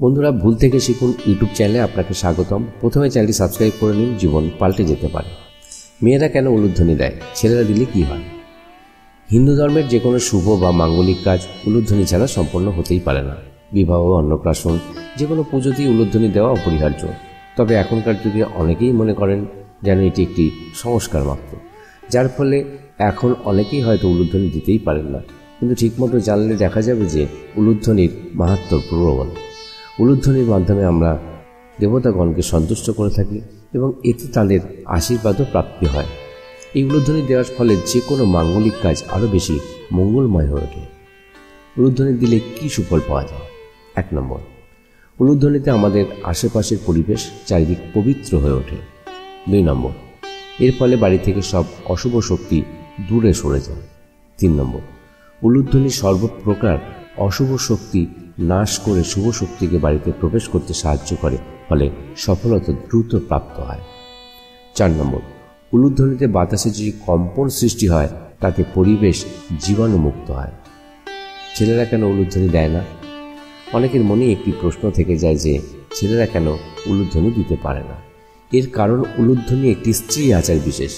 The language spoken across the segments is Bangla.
বন্ধুরা, ভুল থেকে শিখুন ইউটিউব চ্যানেলে আপনাকে স্বাগতম। প্রথমে চ্যানেলটি সাবস্ক্রাইব করে নিন, জীবন পাল্টে যেতে পারে। মেয়েরা কেন উলুধ্বনি দেয়, ছেলেরা দিলে কি হয়? হিন্দু ধর্মের যে কোনো শুভ বা মাঙ্গলিক কাজ উলুধ্বনি ছাড়া সম্পন্ন হতেই পারে না। বিবাহ, অন্নপ্রাশন, যে কোনো পুজোতেই উলুধ্বনি দেওয়া অপরিহার্য। তবে এখনকার যুগে অনেকেই মনে করেন যেন এটি একটি সংস্কার মাত্র, যার ফলে এখন অনেকেই হয়তো উলুধ্বনি দিতেই পারেন না। কিন্তু ঠিকমতো জানলে দেখা যাবে যে উলুধ্বনির মাহাত্ম্য প্রবল। উলুধ্বনির মাধ্যমে আমরা দেবতাগণকে সন্তুষ্ট করে থাকি এবং এতে তাদের আশীর্বাদও প্রাপ্তি হয়। এই উলুধ্বনি দেওয়ার ফলে যে কোনো মাঙ্গলিক কাজ আরও বেশি মঙ্গলময় হয়ে ওঠে। উলুধ্বনি দিলে কী সুফল পাওয়া যায়? 1 নম্বর, উলুধ্বনিতে আমাদের আশেপাশের পরিবেশ চারিদিক পবিত্র হয়ে ওঠে। 2 নম্বর, এর ফলে বাড়ি থেকে সব অশুভ শক্তি দূরে সরে যায়। 3 নম্বর, উলুধ্বনি সর্বপ্রকার অশুভ শক্তি নাশ করে শুভ শক্তিকে বাড়িতে প্রবেশ করতে সাহায্য করে, ফলে সফলতা দ্রুত প্রাপ্ত হয়। 4 নম্বর, উলুধ্বনিতে বাতাসে যে কম্পন সৃষ্টি হয় তাতে পরিবেশ জীবাণুমুক্ত হয়। ছেলেরা কেন উলুধ্বনি দেয় না? অনেকের মনে একটি প্রশ্ন থেকে যায় যে ছেলেরা কেন উলুধ্বনি দিতে পারে না। এর কারণ উলুধ্বনি একটি স্ত্রী আচার বিশেষ,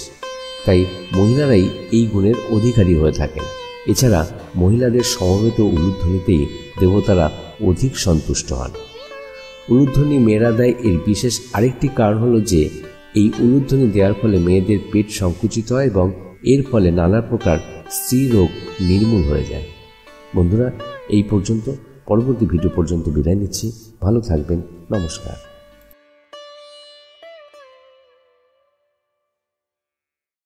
তাই মহিলারাই এই গুণের অধিকারী হয়ে থাকেন। এছাড়া মহিলাদের সমবেত উলুধ্বনিতেই দেবতারা অধিক সন্তুষ্ট হন। উলুধ্বনি মেয়েরা দেয় এর বিশেষ আরেকটি কারণ হলো যে এই উলুধ্বনি দেওয়ার ফলে মেয়েদের পেট সংকুচিত হয় এবং এর ফলে নানা প্রকার স্ত্রী রোগ নির্মূল হয়ে যায়। বন্ধুরা, এই পর্যন্ত, পরবর্তী ভিডিও পর্যন্ত বিদায় নিচ্ছি। ভালো থাকবেন। নমস্কার।